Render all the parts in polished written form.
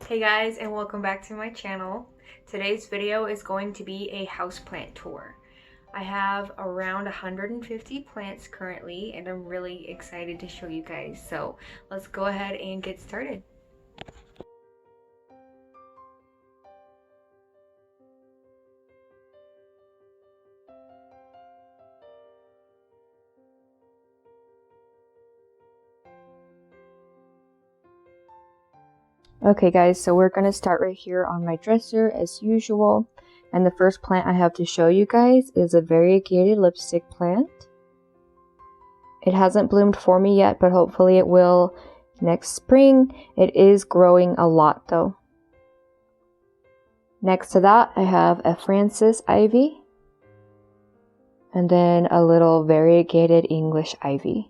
Hey guys, and welcome back to my channel. Today's video is going to be a houseplant tour. I have around 150 plants currently and I'm really excited to show you guys. So let's go ahead and get started. Okay guys, so we're going to start right here on my dresser as usual. And the first plant I have to show you guys is a variegated lipstick plant. It hasn't bloomed for me yet, but hopefully it will next spring. It is growing a lot though. Next to that, I have a Francis ivy. And then a little variegated English ivy.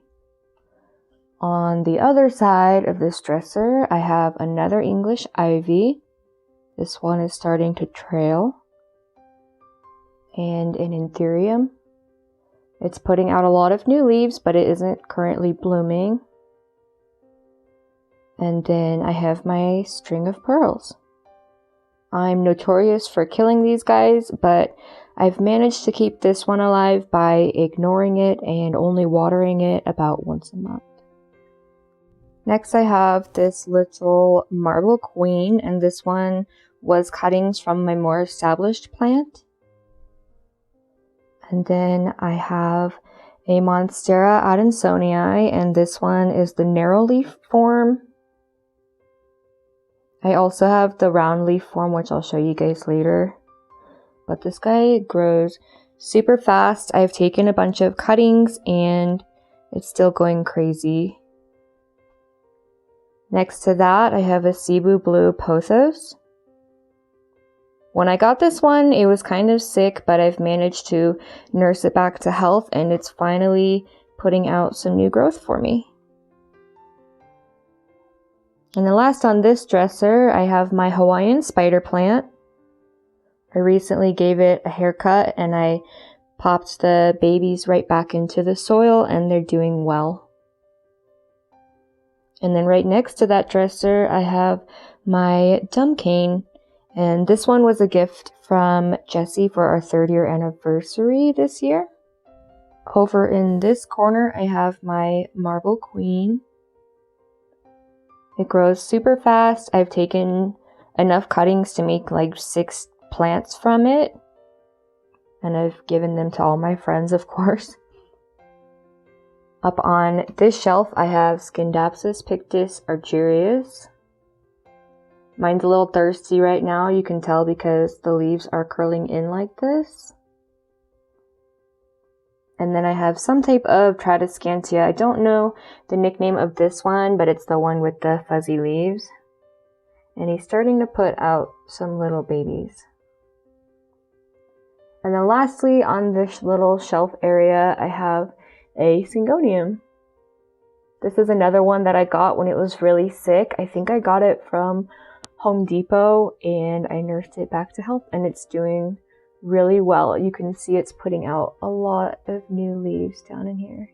On the other side of this dresser, I have another English ivy. This one is starting to trail. And an anthurium. It's putting out a lot of new leaves, but it isn't currently blooming. And then I have my string of pearls. I'm notorious for killing these guys, but I've managed to keep this one alive by ignoring it and only watering it about once a month. Next I have this little marble queen, and this one was cuttings from my more established plant. And then I have a Monstera adansonii, and this one is the narrow leaf form. I also have the round leaf form, which I'll show you guys later. But this guy grows super fast. I've taken a bunch of cuttings and it's still going crazy. Next to that, I have a Cebu Blue Pothos. When I got this one, it was kind of sick, but I've managed to nurse it back to health and it's finally putting out some new growth for me. And the last on this dresser, I have my Hawaiian spider plant. I recently gave it a haircut and I popped the babies right back into the soil and they're doing well. And then right next to that dresser, I have my dumb cane. And this one was a gift from Jessie for our 3rd year anniversary this year. Over in this corner, I have my marble queen. It grows super fast. I've taken enough cuttings to make like 6 plants from it. And I've given them to all my friends, of course. Up on this shelf, I have Scindapsus pictus argyrius. Mine's a little thirsty right now, you can tell because the leaves are curling in like this. And then I have some type of Tradescantia. I don't know the nickname of this one, but it's the one with the fuzzy leaves. And he's starting to put out some little babies. And then lastly, on this little shelf area, I have a Syngonium. This is another one that I got when it was really sick. I think I got it from Home Depot and I nursed it back to health and it's doing really well. You can see it's putting out a lot of new leaves down in here.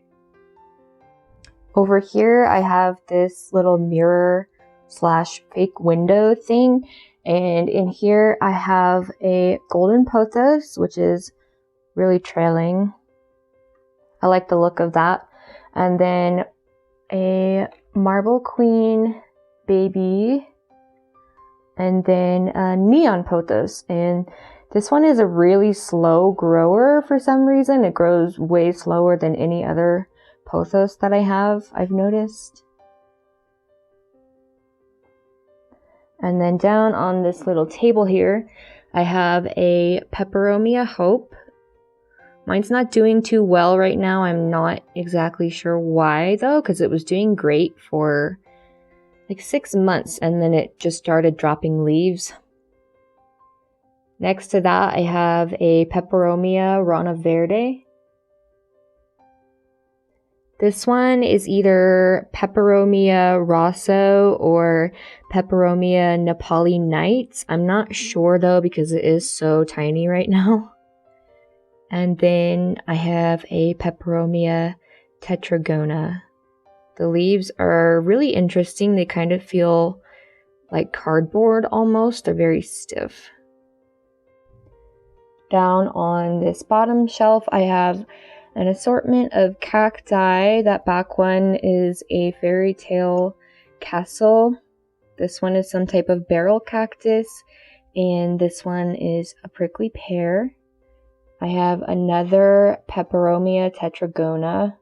Over here I have this little mirror slash fake window thing, and in here I have a golden pothos, which is really trailing. I like the look of that. And then a marble queen baby, and then a neon pothos. And this one is a really slow grower for some reason. It grows way slower than any other pothos that I have, I've noticed. And then down on this little table here, I have a Peperomia Hope. Mine's not doing too well right now. I'm not exactly sure why though, because it was doing great for like 6 months and then it just started dropping leaves. Next to that, I have a Peperomia Rana Verde. This one is either Peperomia Rosso or Peperomia Nepali Nights. I'm not sure though because it is so tiny right now. And then I have a Peperomia Tetragona. The leaves are really interesting. They kind of feel like cardboard almost. They're very stiff. Down on this bottom shelf, I have an assortment of cacti. That back one is a fairy tale castle. This one is some type of barrel cactus, and this one is a prickly pear. I have another Peperomia tetragona,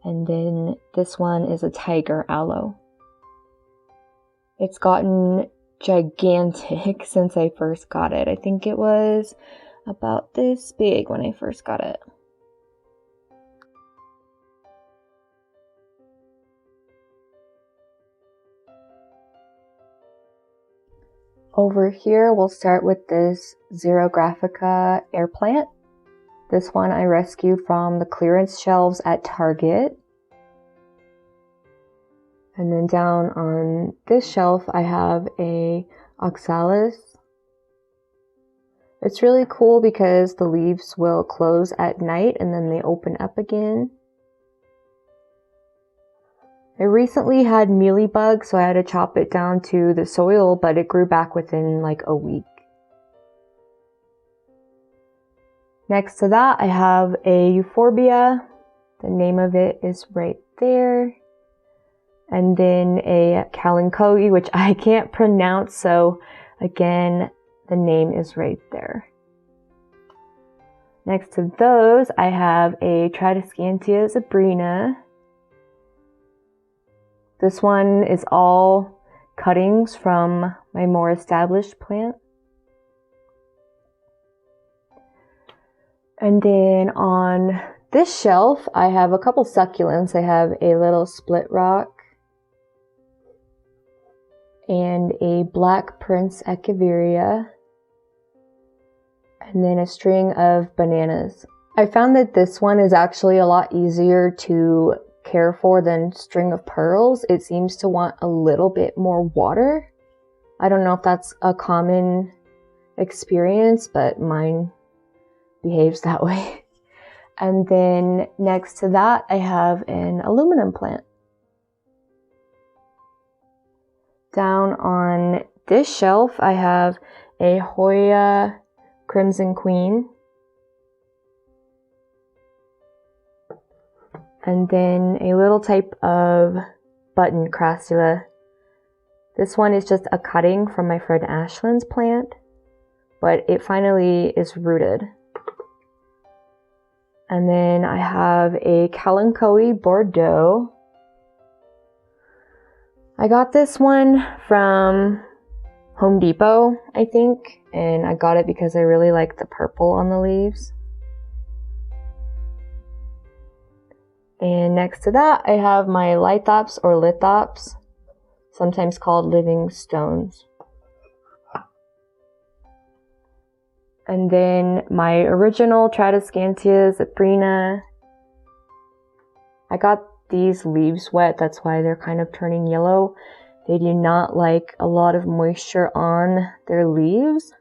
and then this one is a tiger aloe. It's gotten gigantic since I first got it. I think it was about this big when I first got it. Over here, we'll start with this Xerographica air plant. This one I rescued from the clearance shelves at Target. And then down on this shelf, I have a oxalis. It's really cool because the leaves will close at night and then they open up again. I recently had mealybug, so I had to chop it down to the soil, but it grew back within like a week. Next to that, I have a euphorbia. The name of it is right there. And then a kalanchoe, which I can't pronounce, so again, the name is right there. Next to those, I have a Tradescantia zebrina. This one is all cuttings from my more established plant. And then on this shelf, I have a couple succulents. I have a little split rock and a black Prince Echeveria, and then a string of bananas. I found that this one is actually a lot easier to care for than string of pearls. It seems to want a little bit more water. I don't know if that's a common experience, but mine behaves that way. And then next to that, I have an aluminum plant. Down on this shelf, I have a Hoya Crimson Queen. And then a little type of button crassula. This one is just a cutting from my friend Ashlyn's plant, but it finally is rooted. And then I have a Kalanchoe Bordeaux. I got this one from Home Depot, I think, and I got it because I really like the purple on the leaves. And next to that, I have my lithops or lithops, sometimes called living stones. And then my original Tradescantia zebrina. I got these leaves wet, that's why they're kind of turning yellow. They do not like a lot of moisture on their leaves.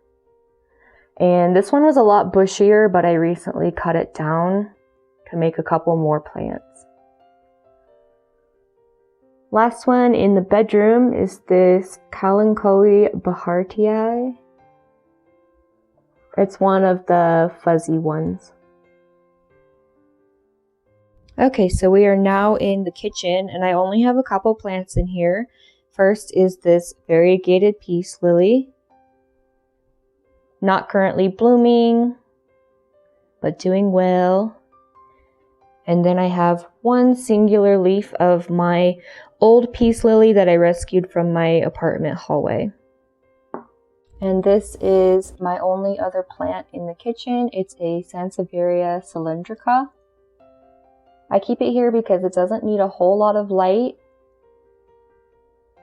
And this one was a lot bushier, but I recently cut it down to make a couple more plants. Last one in the bedroom is this Kalanchoe Bahartii. It's one of the fuzzy ones. Okay, so we are now in the kitchen, and I only have a couple plants in here. First is this variegated peace lily. Not currently blooming, but doing well. And then I have one singular leaf of my old peace lily that I rescued from my apartment hallway. And this is my only other plant in the kitchen. It's a Sansevieria cylindrica. I keep it here because it doesn't need a whole lot of light,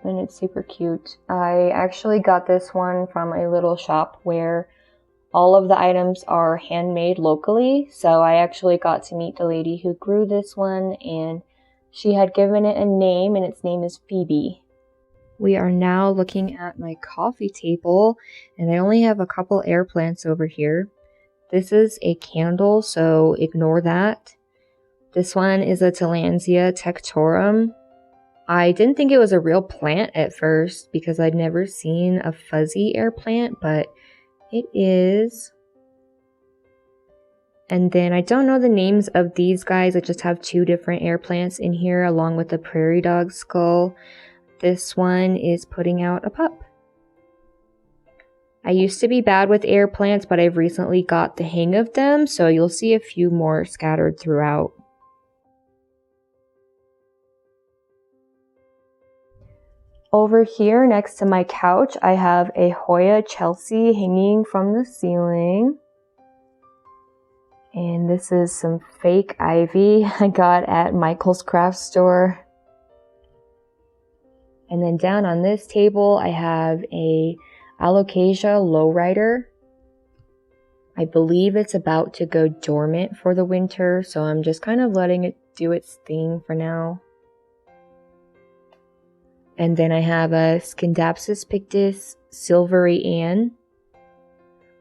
and it's super cute. I actually got this one from a little shop where all of the items are handmade locally, so I actually got to meet the lady who grew this one, and she had given it a name, and its name is Phoebe. We are now looking at my coffee table, and I only have a couple air plants over here. This is a candle, so ignore that. This one is a Tillandsia tectorum. I didn't think it was a real plant at first because I'd never seen a fuzzy air plant, but it is. And then I don't know the names of these guys. I just have 2 different air plants in here along with the prairie dog skull. This one is putting out a pup. I used to be bad with air plants, but I've recently got the hang of them, so you'll see a few more scattered throughout. Over here next to my couch, I have a Hoya Chelsea hanging from the ceiling. And this is some fake ivy I got at Michael's craft store. And then down on this table, I have a Alocasia lowrider. I believe it's about to go dormant for the winter, so I'm just kind of letting it do its thing for now. And then I have a Scindapsus pictus Silvery Ann.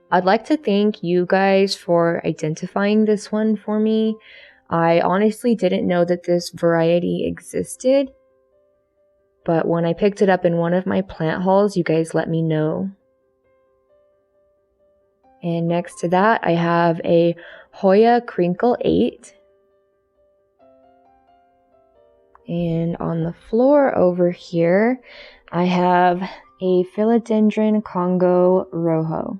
I'd like to thank you guys for identifying this one for me. I honestly didn't know that this variety existed, but when I picked it up in one of my plant hauls, you guys let me know. And next to that, I have a Hoya Crinkle 8. And on the floor over here, I have a Philodendron Congo Rojo.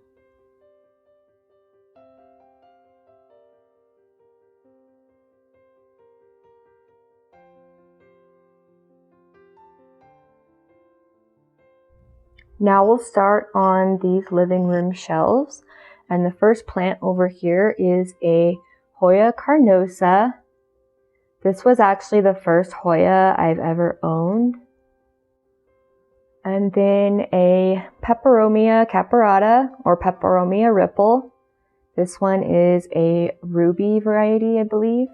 Now we'll start on these living room shelves. And the first plant over here is a Hoya carnosa. This was actually the first Hoya I've ever owned. And then a Peperomia caparata or Peperomia ripple. This one is a ruby variety, I believe.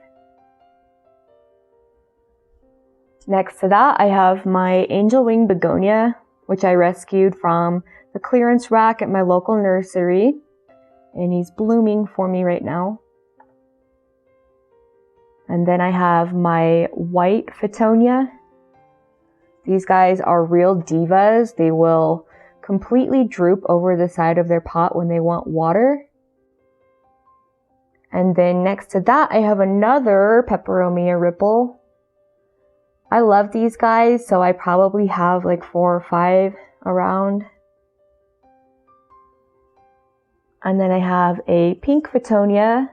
Next to that, I have my angel wing begonia, which I rescued from the clearance rack at my local nursery. And he's blooming for me right now. And then I have my white Fittonia. These guys are real divas. They will completely droop over the side of their pot when they want water. And then next to that, I have another Peperomia ripple. I love these guys, so I probably have like 4 or 5 around. And then I have a pink Fittonia.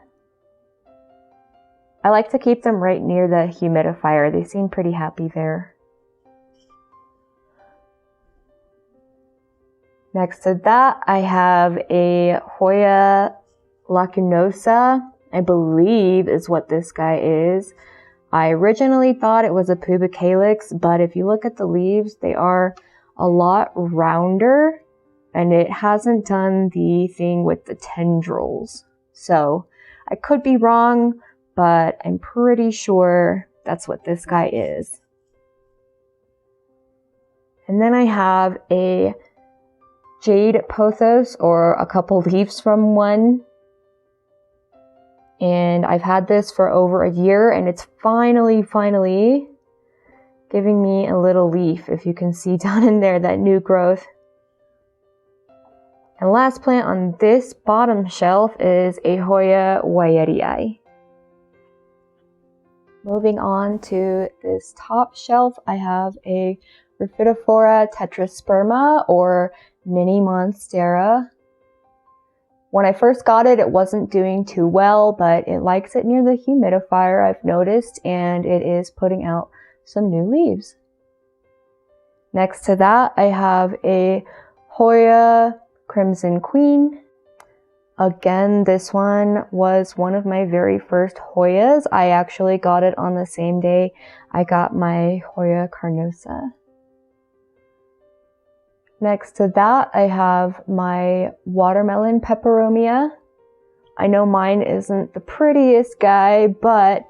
I like to keep them right near the humidifier. They seem pretty happy there. Next to that, I have a Hoya lacunosa, I believe is what this guy is. I originally thought it was a pubicalyx, but if you look at the leaves, they are a lot rounder, and it hasn't done the thing with the tendrils. So I could be wrong, but I'm pretty sure that's what this guy is. And then I have a jade pothos, or a couple leaves from one. And I've had this for over a year, and it's finally giving me a little leaf. If you can see down in there, that new growth. And last plant on this bottom shelf is a Hoya Wyetii. Moving on to this top shelf, I have a Rhiphidophora tetrasperma, or mini monstera. When I first got it, it wasn't doing too well, but it likes it near the humidifier, I've noticed, and it is putting out some new leaves. Next to that, I have a Hoya Crimson Queen. Again, this one was one of my very first Hoyas. I actually got it on the same day I got my Hoya carnosa. Next to that, I have my watermelon peperomia. I know mine isn't the prettiest guy, but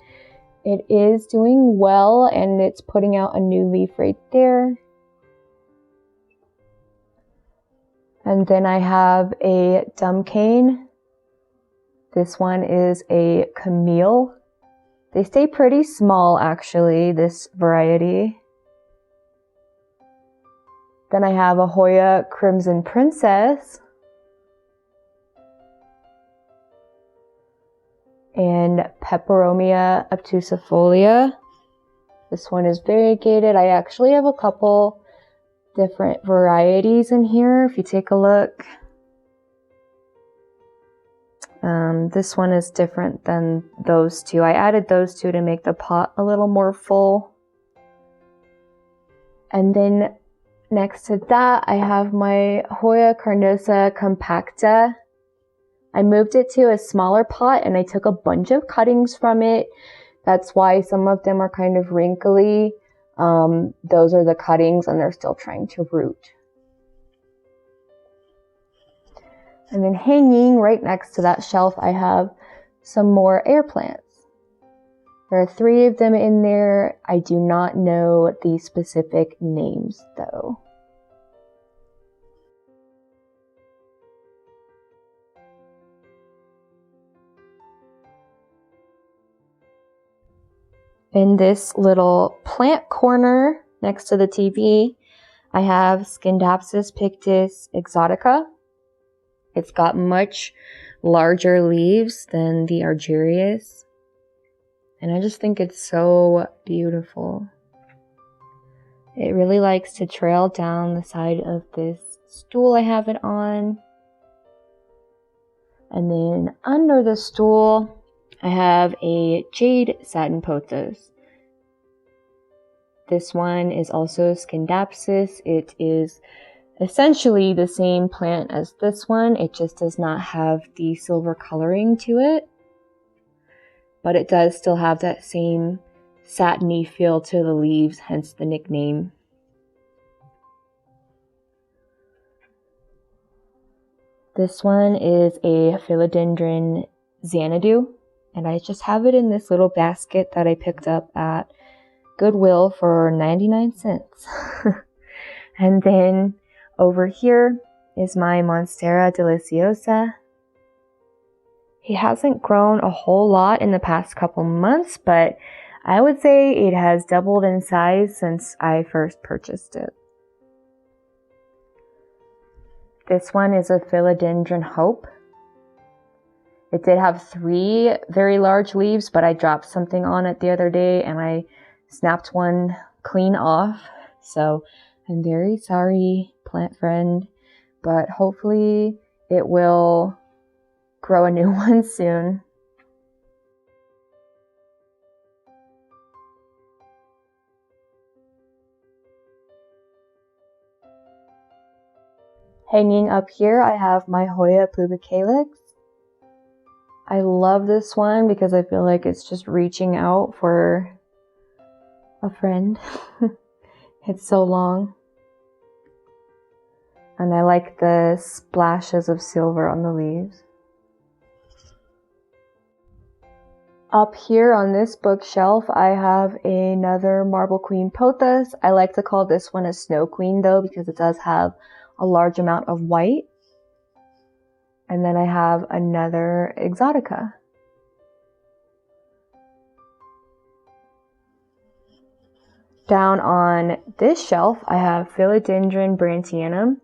it is doing well, and it's putting out a new leaf right there. And then I have a dumb cane. This one is a Camille. They stay pretty small, actually, this variety. Then I have a Hoya Crimson Princess. And Peperomia obtusifolia. This one is variegated. I actually have a couple different varieties in here. If you take a look, this one is different than those two. I added those two to make the pot a little more full. And then next to that, I have my Hoya carnosa compacta. I moved it to a smaller pot and I took a bunch of cuttings from it. That's why some of them are kind of wrinkly. Those are the cuttings and they're still trying to root. And then hanging right next to that shelf, I have some more air plants. There are 3 of them in there. I do not know the specific names though. In this little plant corner next to the TV, I have Scindapsus pictus exotica. It's got much larger leaves than the Argyrius. And I just think it's so beautiful. It really likes to trail down the side of this stool I have it on. And then under the stool, I have a jade satin pothos. This one is also Scindapsus. It is essentially the same plant as this one. It just does not have the silver coloring to it. But it does still have that same satiny feel to the leaves, hence the nickname. This one is a philodendron Xanadu. And I just have it in this little basket that I picked up at Goodwill for 99 cents. And then over here is my Monstera deliciosa. He hasn't grown a whole lot in the past couple months, but I would say it has doubled in size since I first purchased it. This one is a philodendron hope. It did have 3 very large leaves, but I dropped something on it the other day and I snapped one clean off. So I'm very sorry, plant friend, but hopefully it will grow a new one soon. Hanging up here, I have my Hoya pubicalyx. I love this one because I feel like it's just reaching out for a friend. It's so long. And I like the splashes of silver on the leaves. Up here on this bookshelf, I have another Marble Queen pothos. I like to call this one a Snow Queen though because it does have a large amount of white. And then I have another exotica. Down on this shelf, I have Philodendron brantianum.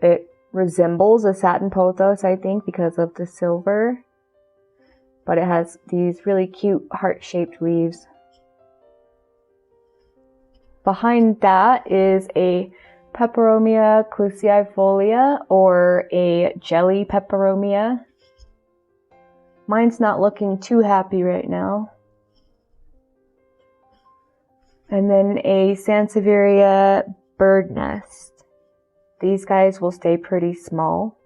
It resembles a satin pothos, I think, because of the silver. But it has these really cute heart-shaped leaves. Behind that is a Peperomia clusiifolia, or a jelly peperomia. Mine's not looking too happy right now. And then a Sansevieria bird nest. These guys will stay pretty small.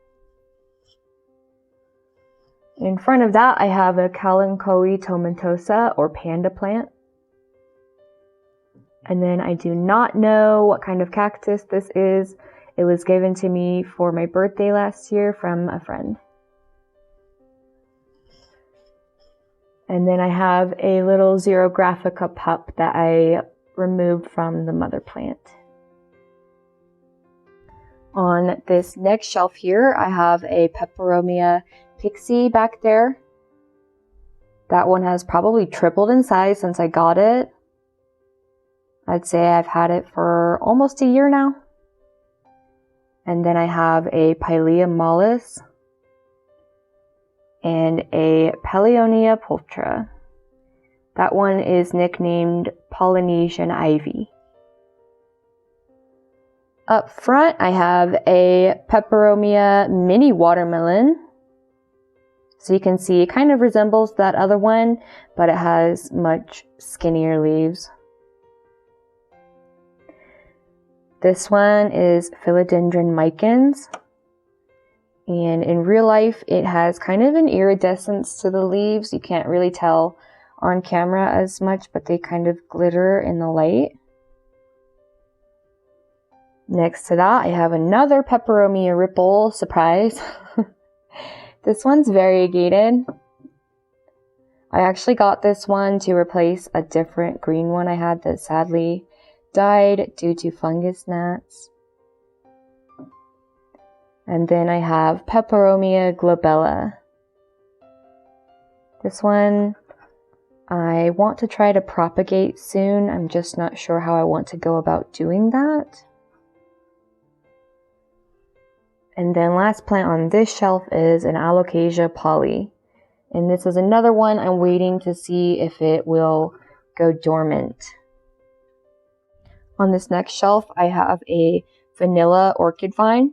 In front of that, I have a Kalanchoe tomentosa, or panda plant. And then I do not know what kind of cactus this is. It was given to me for my birthday last year from a friend. And then I have a little Xerographica pup that I removed from the mother plant. On this next shelf here, I have a Peperomia pixie back there. That one has probably tripled in size since I got it. I'd say I've had it for almost a year now. And then I have a Pilea mollis and a Paleonia pulchra. That one is nicknamed Polynesian ivy. Up front, I have a Peperomia mini watermelon. So you can see it kind of resembles that other one, but it has much skinnier leaves. This one is Philodendron micans. And in real life, it has kind of an iridescence to the leaves. You can't really tell on camera as much, but they kind of glitter in the light. Next to that, I have another Peperomia ripple, surprise. This one's variegated. I actually got this one to replace a different green one I had that sadly died due to fungus gnats. And then I have Peperomia glabella. This one I want to try to propagate soon. I'm just not sure how I want to go about doing that. And then last plant on this shelf is an Alocasia poly. And this is another one I'm waiting to see if it will go dormant. On this next shelf, I have a vanilla orchid vine.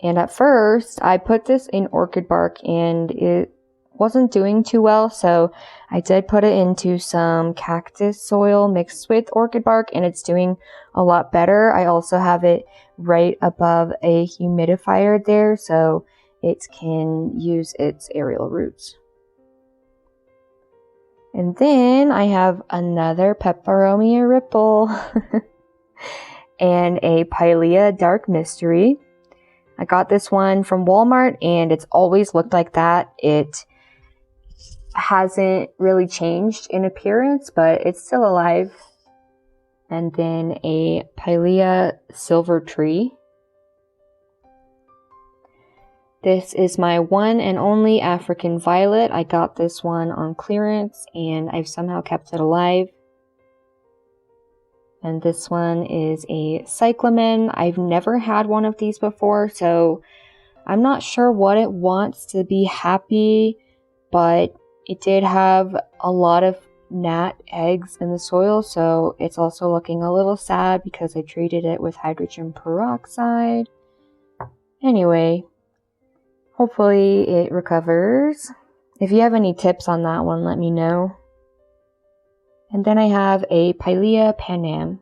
And at first, I put this in orchid bark and it wasn't doing too well. So I did put it into some cactus soil mixed with orchid bark and it's doing a lot better. I also have it right above a humidifier there so it can use its aerial roots. And then I have another Peperomia ripple and a Pilea dark mystery. I got this one from Walmart and it's always looked like that. It hasn't really changed in appearance, but it's still alive. And then a Pilea silver tree. This is my one and only African violet. I got this one on clearance and I've somehow kept it alive. And this one is a cyclamen. I've never had one of these before, so I'm not sure what it wants to be happy, but it did have a lot of gnat eggs in the soil, so it's also looking a little sad because I treated it with hydrogen peroxide. Anyway, hopefully it recovers. If you have any tips on that one, let me know. And then I have a Pilea panam.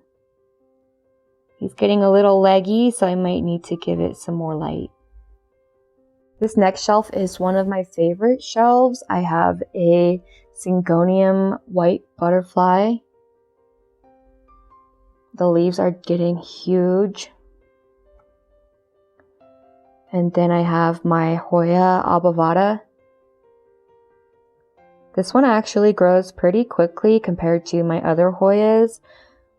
He's getting a little leggy, so I might need to give it some more light. This next shelf is one of my favorite shelves. I have a Syngonium white butterfly. The leaves are getting huge. And then I have my Hoya obovata. This one actually grows pretty quickly compared to my other Hoyas.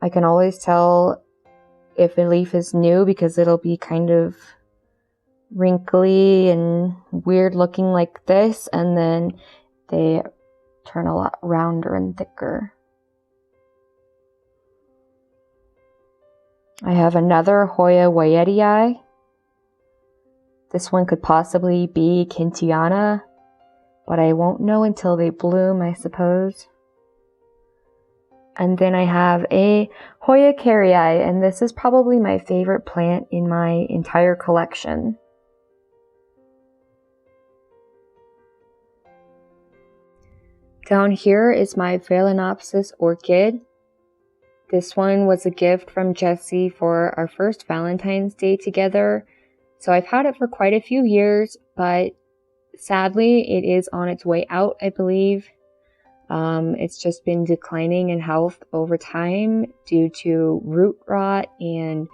I can always tell if a leaf is new because it'll be kind of wrinkly and weird looking like this, and then they turn a lot rounder and thicker. I have another Hoya Wyetii. This one could possibly be Kintiana, but I won't know until they bloom, I suppose. And then I have a Hoya carrii, and this is probably my favorite plant in my entire collection. Down here is my Phalaenopsis orchid. This one was a gift from Jessie for our first Valentine's Day together. So I've had it for quite a few years, but sadly it is on its way out, I believe. It's just been declining in health over time due to root rot and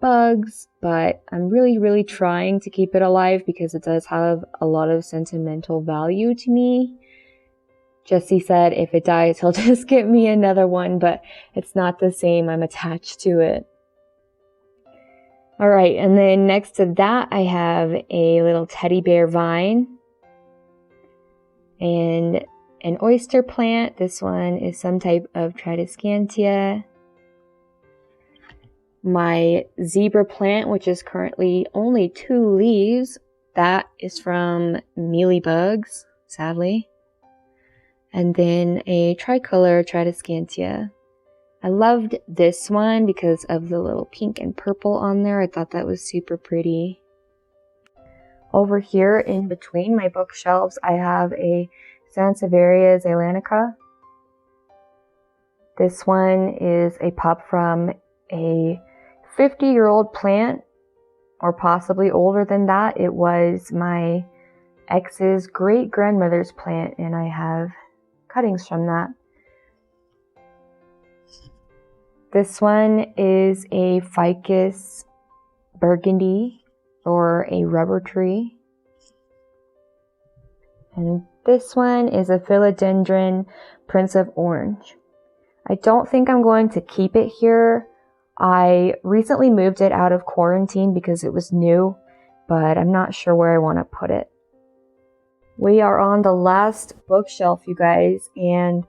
bugs, but I'm really trying to keep it alive because it does have a lot of sentimental value to me. Jessie said if it dies, he'll just get me another one, but it's not the same. I'm attached to it. All right, and then next to that, I have a little teddy bear vine and an oyster plant. This one is some type of Tridescantia. My zebra plant, which is currently only 2 leaves, that is from mealybugs, sadly. And then a tricolor Tridescantia. I loved this one because of the little pink and purple on there. I thought that was super pretty. Over here in between my bookshelves, I have a Sansevieria zeylanica. This one is a pup from a 50-year-old plant, or possibly older than that. It was my ex's great-grandmother's plant, and I have cuttings from that. This one is a Ficus burgundy, or a rubber tree. And this one is a Philodendron Prince of Orange. I don't think I'm going to keep it here. I recently moved it out of quarantine because it was new, but I'm not sure where I want to put it. We are on the last bookshelf, you guys, and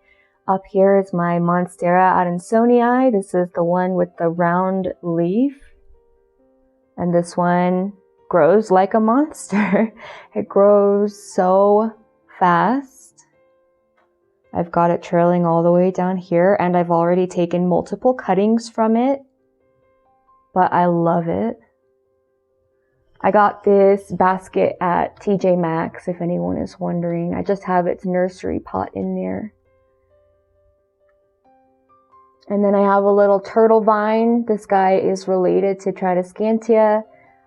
up here is my Monstera Adansonii. This is the one with the round leaf. And this one grows like a monster. It grows so fast. I've got it trailing all the way down here, and I've already taken multiple cuttings from it. But I love it. I got this basket at TJ Maxx, if anyone is wondering. I just have its nursery pot in there. And then I have a little turtle vine. This guy is related to Tridescantia.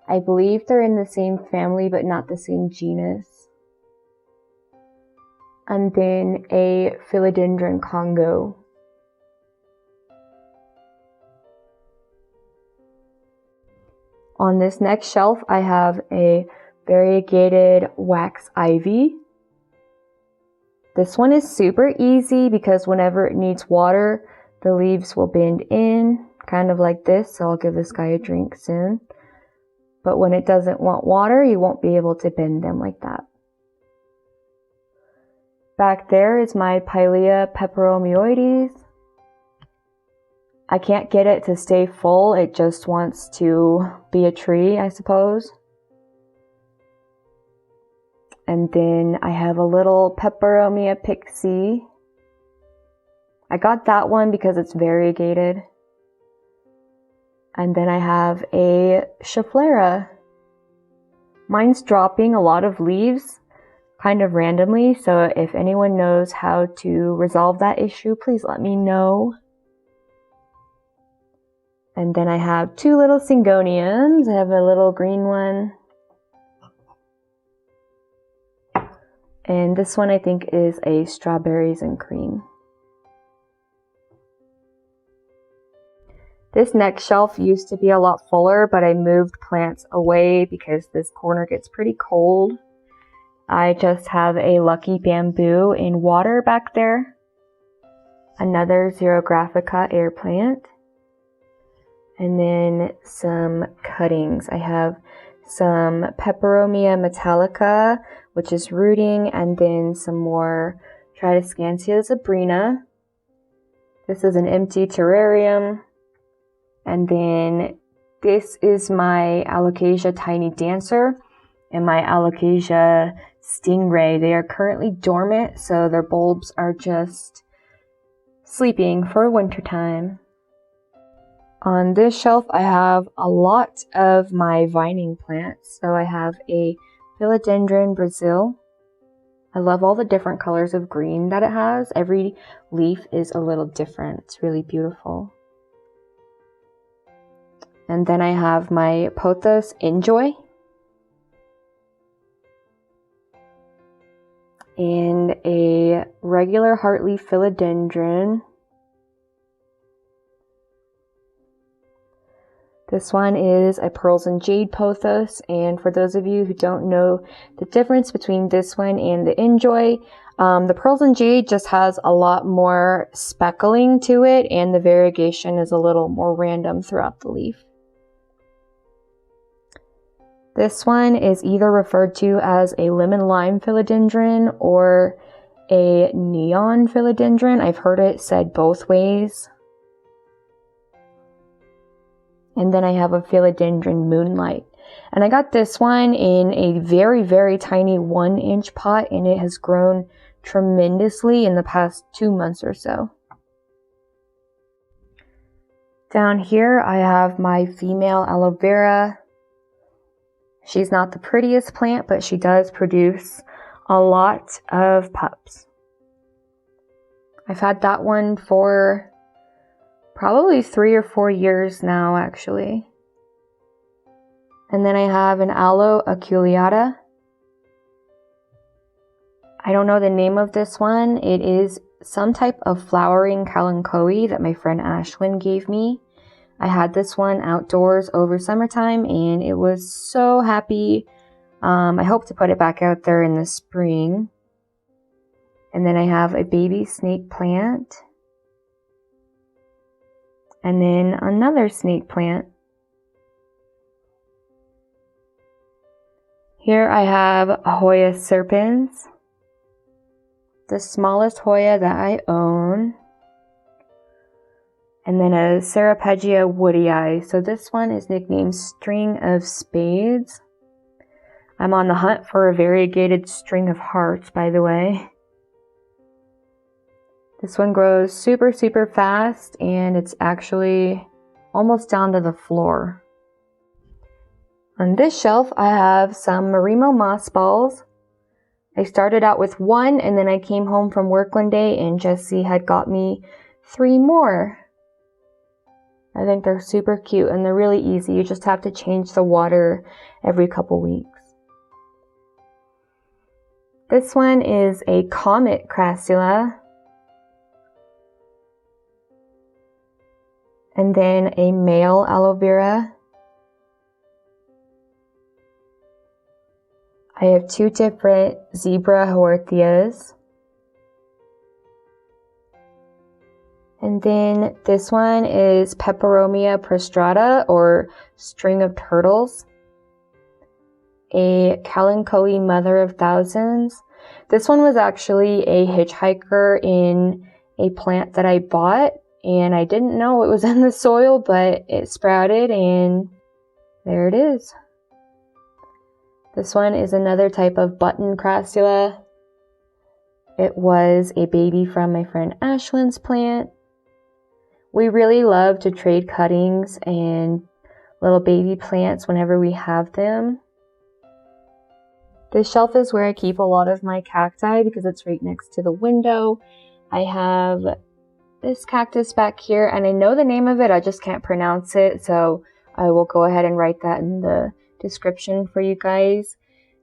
I believe they're in the same family, but not the same genus. And then a Philodendron Congo. On this next shelf, I have a variegated wax ivy. This one is super easy because whenever it needs water, the leaves will bend in, kind of like this, so I'll give this guy a drink soon. But when it doesn't want water, you won't be able to bend them like that. Back there is my Pilea peperomioides. I can't get it to stay full, it just wants to be a tree, I suppose. And then I have a little Peperomia pixie. I got that one because it's variegated. And then I have a Schefflera. Mine's dropping a lot of leaves kind of randomly, so if anyone knows how to resolve that issue, please let me know. And then I have 2 little Syngoniums. I have a little green one. And this one I think is a Strawberries and Cream. This next shelf used to be a lot fuller, but I moved plants away because this corner gets pretty cold. I just have a Lucky Bamboo in water back there. Another Xerographica air plant. And then some cuttings. I have some Peperomia metallica, which is rooting, and then some more Tridescantia zebrina. This is an empty terrarium. And then this is my Alocasia Tiny Dancer and my Alocasia Stingray. They are currently dormant, so their bulbs are just sleeping for wintertime. On this shelf, I have a lot of my vining plants. So I have a Philodendron Brazil. I love all the different colors of green that it has. Every leaf is a little different. It's really beautiful. And then I have my Pothos Enjoy. And a regular heartleaf philodendron. This one is a Pearls and Jade Pothos, and for those of you who don't know the difference between this one and the Enjoy, the Pearls and Jade just has a lot more speckling to it, and the variegation is a little more random throughout the leaf. This one is either referred to as a lemon lime philodendron or a neon philodendron. I've heard it said both ways. And then I have a philodendron moonlight. And I got this one in a very, very tiny 1-inch pot, and it has grown tremendously in the past 2 months or so. Down here I have my female aloe vera. She's not the prettiest plant, but she does produce a lot of pups. I've had that one for probably 3 or 4 years now, actually. And then I have an aloe aculeata. I don't know the name of this one. It is some type of flowering kalanchoe that my friend Ashlyn gave me. I had this one outdoors over summertime and it was so happy. I hope to put it back out there in the spring. And then I have a baby snake plant. And then another snake plant. Here I have Hoya serpens. The smallest Hoya that I own. And then a Ceropegia woodii. So this one is nicknamed String of Spades. I'm on the hunt for a variegated string of hearts, by the way. This one grows super, super fast, and it's actually almost down to the floor. On this shelf, I have some Marimo moss balls. I started out with one, and then I came home from work one day, and Jessie had got me 3 more. I think they're super cute, and they're really easy. You just have to change the water every couple weeks. This one is a comet crassula. And then a male aloe vera. I have 2 different zebra haworthias. And then this one is Peperomia prostrata, or string of turtles. A kalanchoe mother of thousands. This one was actually a hitchhiker in a plant that I bought. And I didn't know it was in the soil, but it sprouted and there it is. This one is another type of button crassula. It was a baby from my friend Ashlyn's plant. We really love to trade cuttings and little baby plants whenever we have them. This shelf is where I keep a lot of my cacti because it's right next to the window. I have this cactus back here, and I know the name of it, I just can't pronounce it, so I will go ahead and write that in the description for you guys.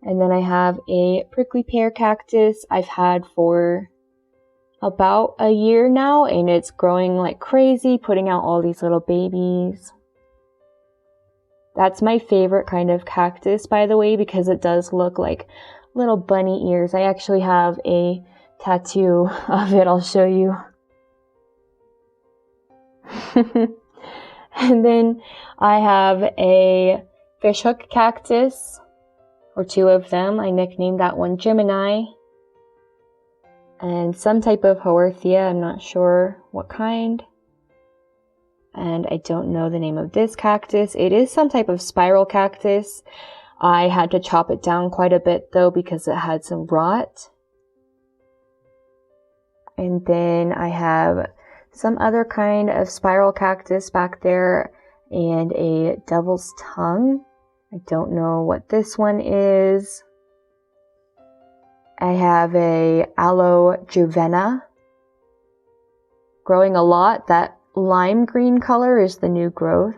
And then I have a prickly pear cactus I've had for about a year now, and it's growing like crazy, putting out all these little babies. That's my favorite kind of cactus, by the way, because it does look like little bunny ears. I actually have a tattoo of it, I'll show you. And then I have a fishhook cactus, or 2 of them. I nicknamed that one Gemini. And some type of haworthia, I'm not sure what kind. And I don't know the name of this cactus. It is some type of spiral cactus. I had to chop it down quite a bit though because it had some rot. And then I have some other kind of spiral cactus back there and a devil's tongue. I don't know what this one is. I have a aloe juvena growing a lot. That lime green color is the new growth.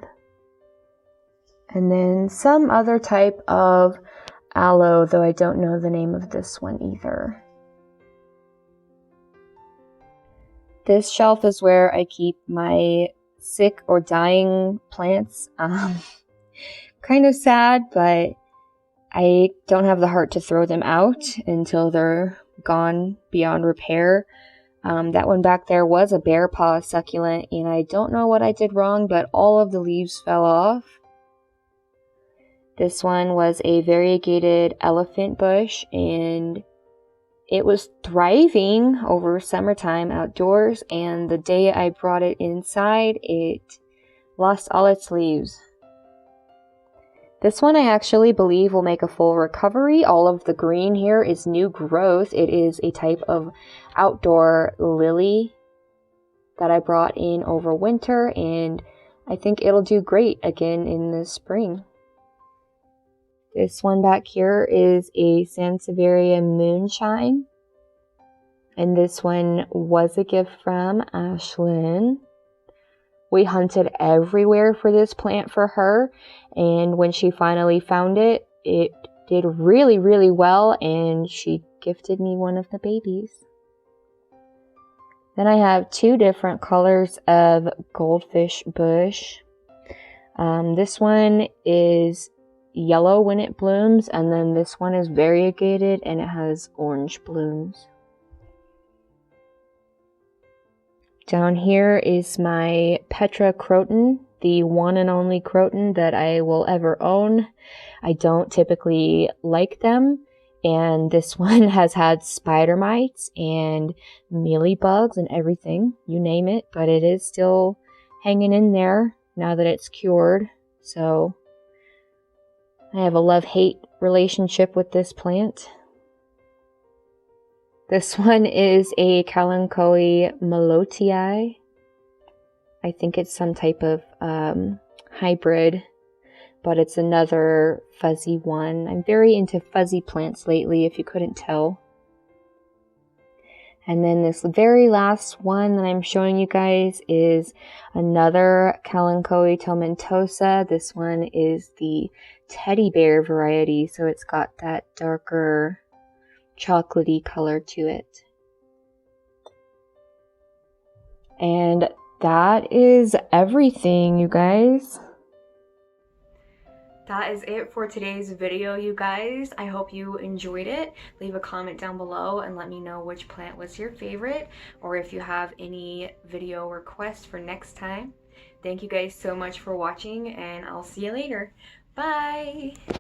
And then some other type of aloe, though I don't know the name of this one either. This shelf is where I keep my sick or dying plants. Kind of sad, but I don't have the heart to throw them out until they're gone beyond repair. That one back there was a bear paw succulent, and I don't know what I did wrong, but all of the leaves fell off. This one was a variegated elephant bush, and it was thriving over summertime outdoors, and the day I brought it inside, it lost all its leaves. This one I actually believe will make a full recovery. All of the green here is new growth. It is a type of outdoor lily that I brought in over winter, and I think it'll do great again in the spring. This one back here is a Sansevieria Moonshine, and this one was a gift from Ashlyn. We hunted everywhere for this plant for her, and when she finally found it, it did really, really well, and she gifted me one of the babies. Then I have two different colors of goldfish bush. This one is yellow when it blooms, and then this one is variegated and it has orange blooms. Down here is my Petra Croton, the one and only Croton that I will ever own. I don't typically like them, and this one has had spider mites and mealybugs and everything, you name it, but it is still hanging in there now that it's cured. So I have a love-hate relationship with this plant. This one is a Kalanchoe melotii. I think it's some type of hybrid, but it's another fuzzy one. I'm very into fuzzy plants lately, if you couldn't tell. And then this very last one that I'm showing you guys is another Kalanchoe tomentosa. This one is the teddy bear variety, so it's got that darker chocolatey color to it. And that is everything, you guys. That is it for today's video, you guys. I hope you enjoyed it. Leave a comment down below and let me know which plant was your favorite, or if you have any video requests for next time. Thank you guys so much for watching, and I'll see you later. Bye!